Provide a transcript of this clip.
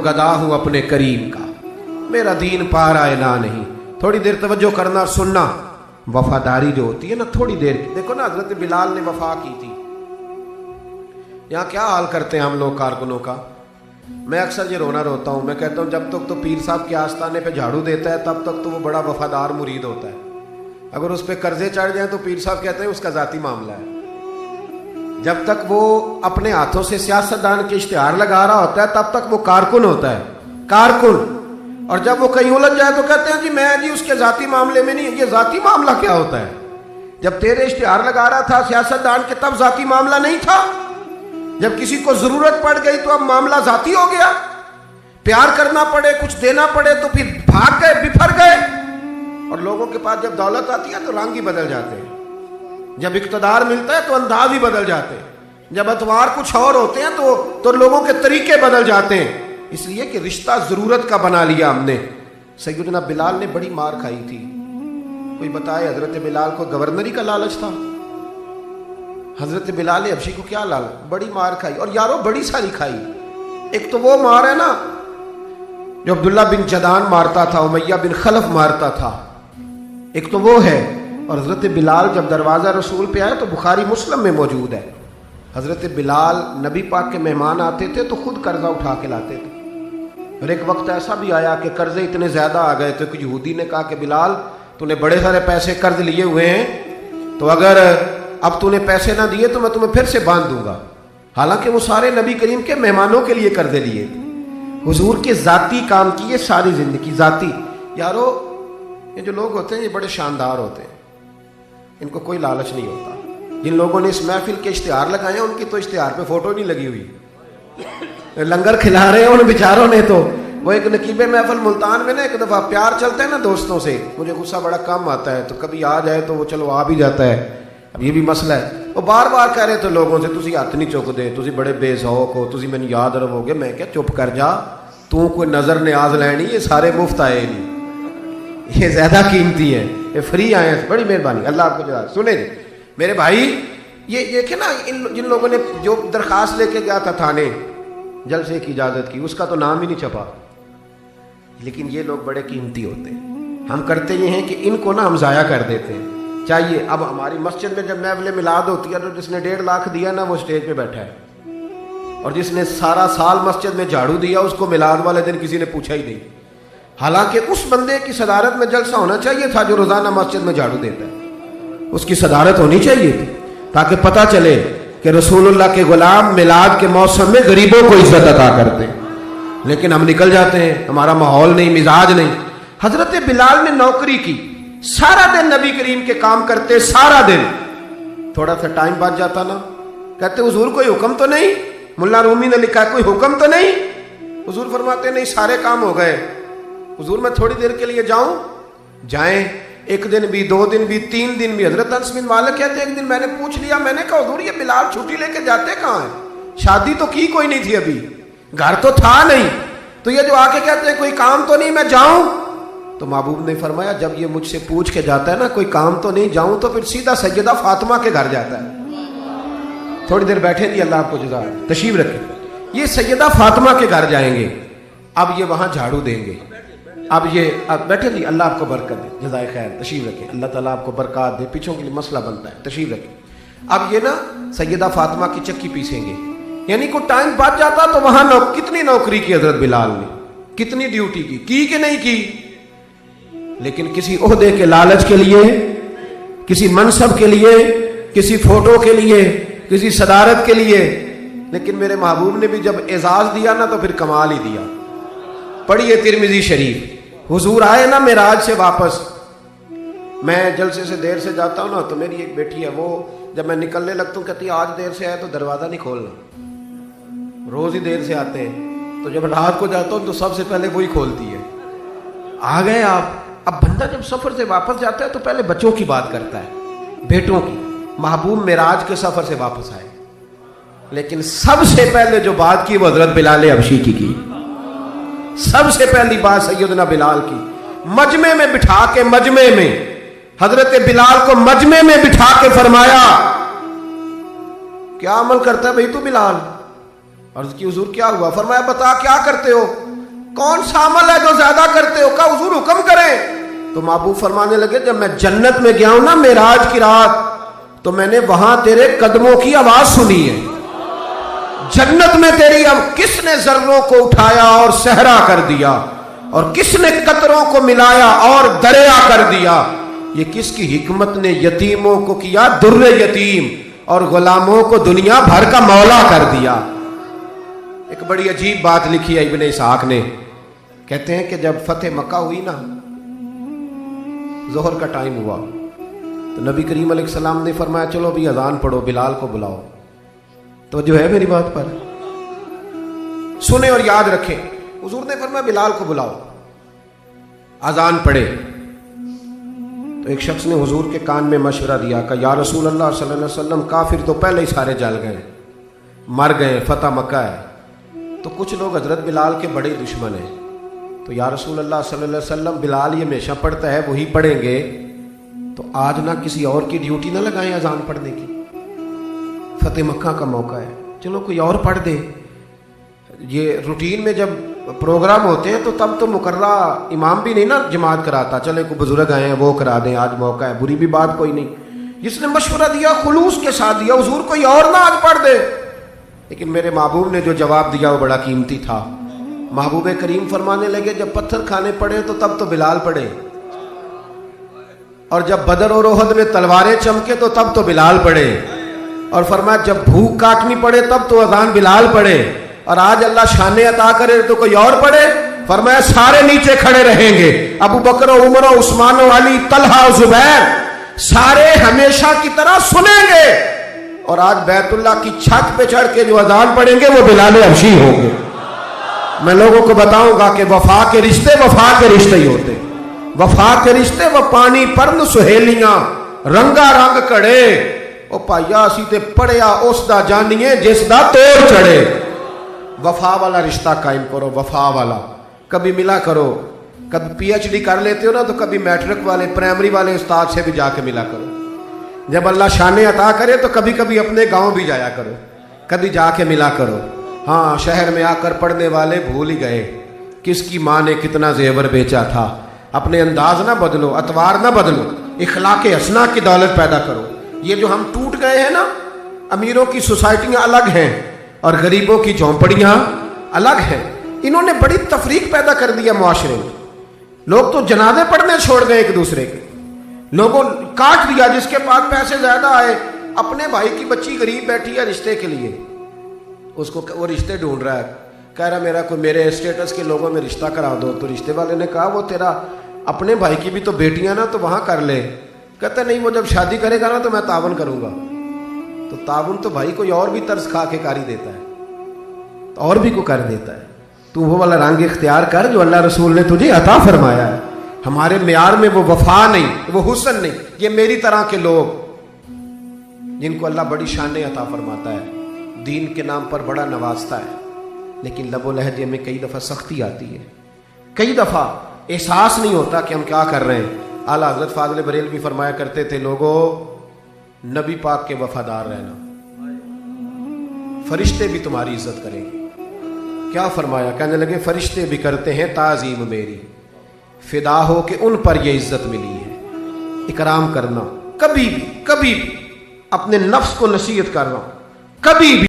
گدا ہوں اپنے کریم کا، میرا دین پا رہا ہے نہ نہیں. تھوڑی دیر توجہ کرنا اور سننا. وفاداری جو ہوتی ہے نا تھوڑی دیر کی، دیکھو نا حضرت بلال نے وفا کی تھی. یہاں کیا حال کرتے ہیں ہم لوگ کارکنوں کا. میں اکثر یہ روتا ہوں. میں کہتا ہوں جب تک تو پیر صاحب کے آستانے پہ جھاڑو دیتا ہے تب تک تو وہ بڑا وفادار مرید ہوتا ہے. اگر اس پہ قرضے چڑھ جائیں تو پیر صاحب کہتے ہیں اس کا ذاتی معاملہ ہے. جب تک وہ اپنے ہاتھوں سے سیاستدان کے اشتہار لگا رہا ہوتا ہے تب تک وہ کارکن ہوتا ہے، کارکن. اور جب وہ کہیں الجھ جائے تو کہتے ہیں جی اس کے ذاتی معاملے میں نہیں. یہ ذاتی معاملہ کیا ہوتا ہے؟ جب تیرے اشتہار لگا رہا تھا سیاستدان کے تب ذاتی معاملہ نہیں تھا. جب کسی کو ضرورت پڑ گئی تو اب معاملہ ذاتی ہو گیا. پیار کرنا پڑے، کچھ دینا پڑے تو پھر بھاگ گئے، بفر گئے. اور لوگوں کے پاس جب دولت آتی ہے تو رنگ ہی بدل جاتے ہیں. جب اقتدار ملتا ہے تو انداز ہی بدل جاتے ہیں. جب اتوار کچھ اور ہوتے ہیں تو لوگوں کے طریقے بدل جاتے ہیں. اس لیے کہ رشتہ ضرورت کا بنا لیا ہم نے. سیدنا بلال نے بڑی مار کھائی تھی. کوئی بتائے حضرت بلال کو گورنری کا لالچ تھا؟ حضرت بلال حبشی کو کیا لالچ؟ بڑی مار کھائی. اور یارو بڑی ساری کھائی. ایک تو وہ مار ہے نا جو عبداللہ بن جدان مارتا تھا، امیہ بن خلف مارتا تھا، ایک تو وہ ہے. اور حضرت بلال جب دروازہ رسول پہ آئے تو بخاری مسلم میں موجود ہے، حضرت بلال نبی پاک کے مہمان آتے تھے تو خود قرضہ اٹھا کے لاتے تھے. اور ایک وقت ایسا بھی آیا کہ قرضے اتنے زیادہ آ گئے تھے کہ یہودی نے کہا کہ بلال تو نے بڑے سارے پیسے قرض لیے ہوئے ہیں، تو اگر اب تو نے پیسے نہ دیے تو میں تمہیں پھر سے باندھ دوں گا. حالانکہ وہ سارے نبی کریم کے مہمانوں کے لیے قرضے لیے تھے. حضور کے ذاتی کام کیے ساری زندگی ذاتی. یارو یہ جو لوگ ہوتے ہیں یہ بڑے شاندار ہوتے ہیں، ان کو کوئی لالچ نہیں ہوتا. جن لوگوں نے اس محفل کے اشتہار لگائے ہیں ان کی تو اشتہار پہ فوٹو نہیں لگی ہوئی. لنگر کھلا رہے ہیں ان بیچاروں نے. تو وہ ایک نقیب محفل ملتان میں نا ایک دفعہ پیار چلتے ہیں نا دوستوں سے، مجھے غصہ بڑا کم آتا ہے تو کبھی آ جائے تو وہ چلو آ بھی جاتا ہے. اب یہ بھی مسئلہ ہے. وہ بار بار کہہ رہے تھے لوگوں سے تسی ہاتھ نہیں چک دے، تسی بڑے بے ذوق ہو، تسی مینوں یاد رہو گے. میں کیا چپ کر جا، تو کوئی نظر نیاز لینی، یہ سارے مفت آئے نہیں، یہ زیادہ قیمتی ہے، یہ فری آئے ہیں. بڑی مہربانی، اللہ آپ کو جزا. سنیں جی میرے بھائی، یہ دیکھیں نا جن لوگوں نے جو درخواست لے کے گیا تھا تھانے جلسے کی اجازت کی، اس کا تو نام ہی نہیں چھپا. لیکن یہ لوگ بڑے قیمتی ہوتے ہیں. ہم کرتے یہ ہیں کہ ان کو نا ہم ضائع کر دیتے ہیں. چاہیے اب ہماری مسجد میں جب محفل میلاد ہوتی ہے تو جس نے 1.5 لاکھ دیا نا وہ اسٹیج پہ بیٹھا ہے، اور جس نے سارا سال مسجد میں جھاڑو دیا اس کو میلاد والے دن کسی نے پوچھا ہی نہیں. حالانکہ اس بندے کی صدارت میں جلسہ ہونا چاہیے تھا جو روزانہ مسجد میں جھاڑو دیتا ہے. اس کی صدارت ہونی چاہیے تھی تاکہ پتہ چلے کہ رسول اللہ کے غلام میلاد کے موسم میں غریبوں کو عزت عطا کرتے ہیں. لیکن ہم نکل جاتے ہیں، ہمارا ماحول نہیں، مزاج نہیں. حضرت بلال نے نوکری کی، سارا دن نبی کریم کے کام کرتے، سارا دن. تھوڑا سا ٹائم بچ جاتا نا، کہتے حضور کوئی حکم تو نہیں؟ ملا رومی نے لکھا ہے کوئی حکم تو نہیں؟ حضور فرماتے نہیں سارے کام ہو گئے. حضور میں تھوڑی دیر کے لیے جاؤں؟ جائیں. 1 دن بھی، 2 دن بھی، 3 دن بھی. حضرت انس بن مالک کہتے ہیں ایک دن میں نے پوچھ لیا، میں نے کہا حضور یہ بلال چھٹی لے کے جاتے کہاں ہیں؟ شادی تو کی کوئی نہیں تھی ابھی، گھر تو تھا نہیں، تو یہ جو آ کے کہتے ہیں کوئی کام تو نہیں میں جاؤں؟ تو محبوب نے فرمایا جب یہ مجھ سے پوچھ کے جاتا ہے نا کوئی کام تو نہیں جاؤں، تو پھر سیدھا سیدہ فاطمہ کے گھر جاتا ہے. تھوڑی دیر بیٹھے دی، اللہ آپ کو جزا تشریف رکھے. یہ سیدہ فاطمہ کے گھر جائیں گے، اب یہ وہاں جھاڑو دیں گے. اب بیٹھے دی، اللہ آپ کو برکت دے، جزائے خیر. تشریف رکھے، اللہ تعالیٰ آپ کو برکات دے. پیچھوں کے لیے مسئلہ بنتا ہے، تشریف رکھے. اب یہ نا سیدہ فاطمہ کی چکی پیسیں گے. یعنی کوئی ٹائم بچ جاتا تو وہاں کتنی نوکری کی حضرت بلال نے، کتنی ڈیوٹی کی کہ نہیں کی. لیکن کسی عہدے کے لالچ کے لیے، کسی منصب کے لیے، کسی فوٹو کے لیے، کسی صدارت کے لیے. لیکن میرے محبوب نے بھی جب اعزاز دیا نا تو پھر کمال ہی دیا. پڑھیے ترمذی شریف. حضور آئے نا معراج سے واپس. میں جلسے سے دیر سے جاتا ہوں نا تو میری ایک بیٹی ہے، وہ جب میں نکلنے لگتا ہوں کہتی ہے آج دیر سے آئے تو دروازہ نہیں کھولنا. روز ہی دیر سے آتے ہیں، تو جب رات کو جاتا ہوں تو سب سے پہلے وہی کھولتی ہے. آ گئے آپ. اب بندہ جب سفر سے واپس جاتا ہے تو پہلے بچوں کی بات کرتا ہے، بیٹوں کی. محبوب معراج کے سفر سے واپس آئے، لیکن سب سے پہلے جو بات کی وہ حضرت بلال حبشی کی. سب سے پہلی بات سیدنا بلال کی. مجمع میں بٹھا کے، مجمع میں حضرت بلال کو مجمع میں بٹھا کے فرمایا کیا عمل کرتا ہے بھائی تو بلال؟ عرض کی حضور کیا ہوا؟ فرمایا بتا کیا کرتے ہو؟ کون سا عمل ہے جو زیادہ کرتے ہو؟ کہا حضور حکم کریں. تو محبوب فرمانے لگے جب میں جنت میں گیا ہوں نا معراج کی رات, تو میں نے وہاں تیرے قدموں کی آواز سنی ہے. جنت میں تیری کس نے ذروں کو اٹھایا اور صحرا کر دیا, اور کس نے قطروں کو ملایا اور دریا کر دیا. یہ کس کی حکمت نے یتیموں کو کیا در یتیم, اور غلاموں کو دنیا بھر کا مولا کر دیا. ایک بڑی عجیب بات لکھی ہے ابن اسحاق نے, کہتے ہیں کہ جب فتح مکہ ہوئی نا, ظہر کا ٹائم ہوا, تو نبی کریم علیہ السلام نے فرمایا چلو بھی اذان پڑھو, بلال کو بلاؤ. تو جو ہے میری بات پر سنیں اور یاد رکھیں. حضور نے فرمایا بلال کو بلاؤ, اذان پڑھے. تو ایک شخص نے حضور کے کان میں مشورہ دیا کہ یا رسول اللہ صلی اللہ علیہ وسلم کافر تو پہلے ہی سارے جل گئے, مر گئے, فتح مکہ ہے. تو کچھ لوگ حضرت بلال کے بڑے دشمن ہیں. تو یا رسول اللہ صلی اللہ علیہ وسلم بلال یہ ہمیشہ پڑھتا ہے, وہی پڑھیں گے, تو آج نہ کسی اور کی ڈیوٹی نہ لگائیں اذان پڑھنے کی, فتح مکہ کا موقع ہے, چلو کوئی اور پڑھ دے. یہ روٹین میں جب پروگرام ہوتے ہیں تو تب تو مقررہ امام بھی نہیں نا جماعت کراتا, چلے کوئی بزرگ آئے ہیں وہ کرا دیں, آج موقع ہے, بری بھی بات کوئی نہیں. جس نے مشورہ دیا خلوص کے ساتھ دیا, حضور کوئی اور نہ آج پڑھ دے. لیکن میرے محبوب نے جو جواب دیا وہ بڑا قیمتی تھا. محبوب کریم فرمانے لگے جب پتھر کھانے پڑے تو تب تو بلال پڑھے, اور جب بدر اور احد میں تلواریں چمکے تو تب تو بلال پڑھے, اور فرمایا جب بھوک کاٹنی پڑے تب تو اذان بلال پڑھے, اور آج اللہ شان عطا کرے تو کوئی اور پڑھے. فرمایا سارے نیچے کھڑے رہیں گے, ابو بکر و عمر و عثمان و علی, طلحہ و زبیر, سارے ہمیشہ کی طرح سنیں گے, اور آج بیت اللہ کی چھت پہ چڑھ کے جو اذان پڑھیں گے وہ بلال حبشی ہوں گے. میں لوگوں کو بتاؤں گا کہ وفا کے رشتے وفا کے رشتے ہی ہوتے. وفا کے رشتے وہ پانی پرن سہیلیاں رنگا رنگ کڑے, او پائیا اسی تے پڑھیا اس دا جانیے جس دا توڑ چڑھے. وفا والا رشتہ قائم کرو, وفا والا. کبھی ملا کرو, کبھی پی ایچ ڈی کر لیتے ہو نا تو کبھی میٹرک والے پرائمری والے استاد سے بھی جا کے ملا کرو. جب اللہ شان عطا کرے تو کبھی کبھی اپنے گاؤں بھی جایا کرو, کبھی جا کے ملا کرو. ہاں شہر میں آ کر پڑھنے والے بھول ہی گئے کس کی ماں نے کتنا زیور بیچا تھا. اپنے انداز نہ بدلو, اطوار نہ بدلو, اخلاق حسنہ کی دولت پیدا کرو. یہ جو ہم ٹوٹ گئے ہیں نا, امیروں کی سوسائٹیاں الگ ہیں اور غریبوں کی جھونپڑیاں الگ ہیں. انہوں نے بڑی تفریق پیدا کر دیا معاشرے میں. لوگ تو جنازے پڑھنے چھوڑ گئے ایک دوسرے کے, لوگوں کاٹ دیا. جس کے پاس پیسے زیادہ آئے, اپنے بھائی کی بچی غریب بیٹھی ہے رشتے کے لیے, اس کو وہ رشتے ڈھونڈ رہا ہے, کہہ رہا میرا کوئی میرے اسٹیٹس کے لوگوں میں رشتہ کرا دو. تو رشتے والے نے کہا وہ تیرا اپنے بھائی کی بھی تو بیٹیاں نا, تو وہاں کر لے. کہتا نہیں وہ جب شادی کرے گا نا تو میں تعاون کروں گا. تو تعاون تو بھائی کوئی اور بھی طرز کھا کے کر ہی دیتا ہے, تو اور بھی کو کر دیتا ہے. تو وہ والا رنگ اختیار کر جو اللہ رسول نے تجھے عطا فرمایا ہے. ہمارے معیار میں وہ وفا نہیں, وہ حسن نہیں. یہ میری طرح کے لوگ جن کو اللہ بڑی شان عطا فرماتا ہے, دین کے نام پر بڑا نوازتا ہے, لیکن لب و لہجے میں کئی دفعہ سختی آتی ہے, کئی دفعہ احساس نہیں ہوتا کہ ہم کیا کر رہے ہیں. اعلیٰ حضرت فاضل بریلوی فرمایا کرتے تھے لوگوں نبی پاک کے وفادار رہنا, فرشتے بھی تمہاری عزت کریں گے. کیا فرمایا؟ کہنے لگے فرشتے بھی کرتے ہیں تعظیم میری, فدا ہو کہ ان پر یہ عزت ملی ہے. اکرام کرنا, کبھی بھی اپنے نفس کو نصیحت کرنا, کبھی بھی